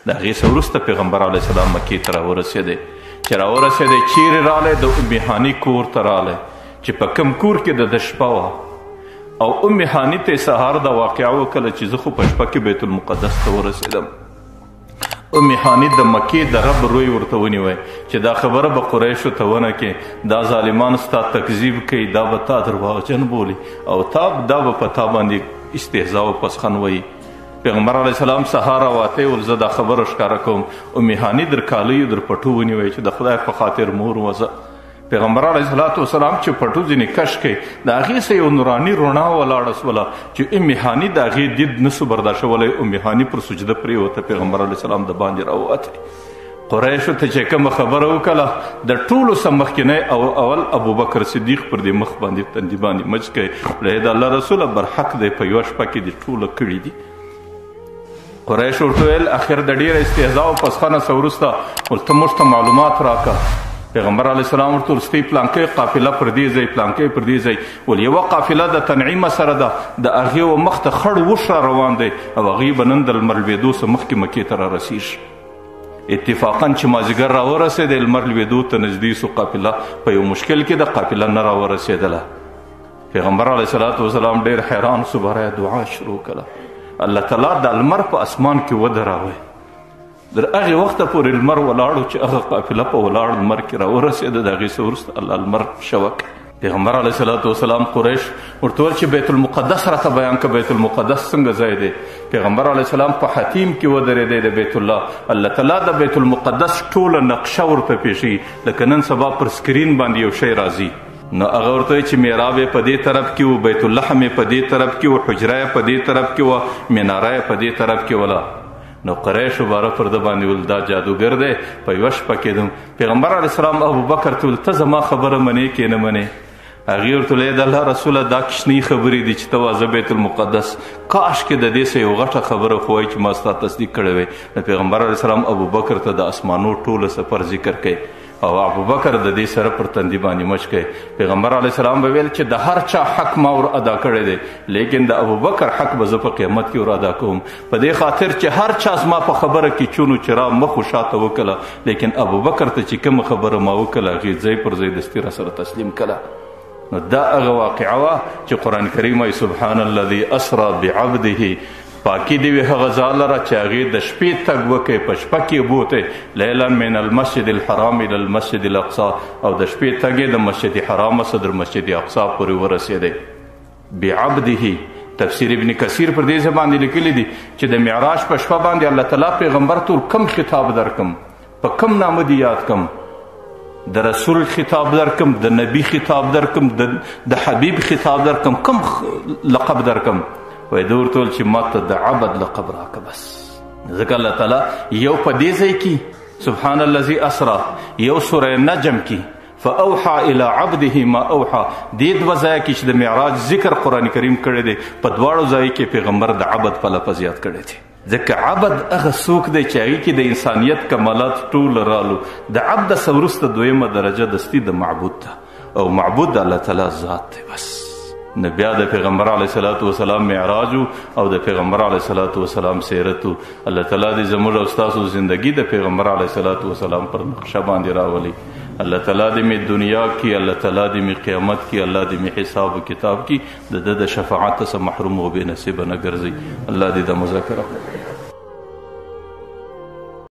د هغې څه وروسته پیغمبر علیه السلام مکې ته راورسېدی چې راورسېدی چیرې رالی د ام هاني کور ته رالی چې په کوم کور کې د شپه وه او ام هاني ته یې سهار دا واقعه وکړه چې زه خو په شپه کې بیت المقدس ته ورسېدم. ام هاني د مکې د رب روی ورته ونیوی چې دا خبره به قریشو ته ونه کې دا ظالمان ستا تکذیب کوي دا به تا درواغجن بولي او دا به په تا باندې استهزا او پسخن وایي. پیغمبر علیه السلام سهار راواتی ول زه دا خبره ښکاره کوم. ام هاني در کالیو در پټو ونیوی چې د خدای په خاطر مور وزه. پیغمبر علیه السلام چې پټو ځینې کش کوي د هغې څه یو نوراني رڼا ولاړه سوله چې ام هاني د هغې دید نسو برداشتولی. ام هاني پر سجده پرېوته، پیغمبر علیه السلام د باندې راووتی. قریشو ته چې کومه خبره وکړه د ټولو څه مخکینی اول ابوبکر صدیق پر دې مخ باندې تندي باندې مچ کوي د الله رسوله برحق دی په یوه شپه کې دې ټوله کړي دي. قریش ورته ویل اخر د ډېره استهزا او پسخنه څه وروسته ورته موږ ته معلومات راکړه. پیغمبر علیه السلام ورته ویل ستی پلانکۍ قافله پر دې ځای پلانکۍ پر دې ځای ول یوه قافله د تنعیمه سره ده د هغې و مخ ته خړ وش را روان دی او هغې به نن د لمر لوېدو څه مخکې مکې ته رارسېږي. اتفاقا چې مازدیګر راورسېدی لمر لوېدو ته نږدې سو قافله په یو مشکل کې د قافله نه راورسېدله. پیغمبر علیه السلام ډېر حیران سو، برای دعا شروع کړه. الله تعالی د لمر په اسمان کې ودراوی. در هغې وخته پورې لمر ولاړو چې هغه قافله په ولاړ لمر کې راورسېده. د هغې څه وروسته الله لمر شوه کړ. پیغمبر علیه السلام قریش ورته ویل چې بیت المقدس راته بیان که بیت المقدس څنګه ځای دی. پیغمبر علیه السلام په حتیم کې ودرېدی د بیت الله. الله تعالی د بیت المقدس ټوله نقشه ورته پېښوي لکه نن سبا پر سکرین باندې یو شی راځي. نو هغه ورته وایي چې محراب یې په دې طرف کې و، بیت اللحم یې په دې طرف کې و، حجره یې په دې طرف کې وه، مناره یې په دې طرف کې وله. نو قریشو باره پر ده باندې ول دا جادوګر دی په یوه شپه کې. پیغمبر علیه السلام ابوبکر ته ویل ته زما خبره منې کې نه منې؟ هغې ورته ویل د الله رسوله دا کوچنۍ خبرې دي چې ته وازه بیت المقدس کاش کې د دې څه یو غټه خبره خو وایي چې ما ستا تصدیق کړی وی. نو پیغمبر علیه السلام ابوبکر ته د اسمانو ټوله سفر ذکر کوي او ابوبکر د دې سره پر تندي باندې مچ کوي. پیغمبر علیه السلام به ویل چې د هر چا حق ما ور ادا کړی دی لیکن د ابوبکر حق به زه په قیامت کې ور ادا کوم په دې خاطر چې هر چا زما په خبره کې چونو چرا مخ و شاته وکړه لیکن ابوبکر ته چې کومه خبره ما وکړه هغې ځای پر ځای دستي را سره تسلیم کړه. نو دا هغه واقعه وه چې قرآن کریم وایي سبحان الذي اسرا بعبده پاکی دی وی هغه ځای لره چې هغې د شپې تګ وکړي په شپه کې بوتی لیلا من المسجد الحرام الى المسجد الاقصی او د شپې تګ یې د مسجد حرام څخه در مسجد اقصی پورې ورسېدی. بعبده تفسیر ابن کثیر پر دې ځای باندې لیکلی دي چې د معراج په شپه باندې الله تعالی پیغمبر ته کم خطاب درکم په کم نامه دې یاد کم د رسول خطاب درکم د نبی خطاب درکم د حبیب خطاب درکم کم لقب درکم وای د ورته ویل چې ما ته د عبد لقب راکه بس. ځکه الله تعالی یو په دې ځای کې سبحان الذي اسرا یو سوره نجم کې فاوحى الى عبده ما اوحى دې دوه ځایه کې چې د معراج ذکر قرآن کریم کړی دی په دواړو ځایو کې پیغمبر د عبد په لفظ یاد کړی دی. ځکه عبد هغه څوک دی چې هغې کې د انسانیت کمالات ټول رالو. د عبد څه وروسته دویمه درجه دستي د معبود ده او معبود د الله تعالی ذات دی بس. نو بیا د پیغمبر علیه السلام معراج او د پیغمبر علیه السلام سیرت الله تعالی دې زموږ او ستاسو زندگی د پیغمبر علیه السلام پر نقشه باندې راولي. الله تعالی دې مې دنیا کې، الله تعالی دې مې قیامت کې، الله دې مې حساب و کتاب کې د شفاعت څخه محروم و بې نصیبه نه ګرځي. الله دې د مذاکره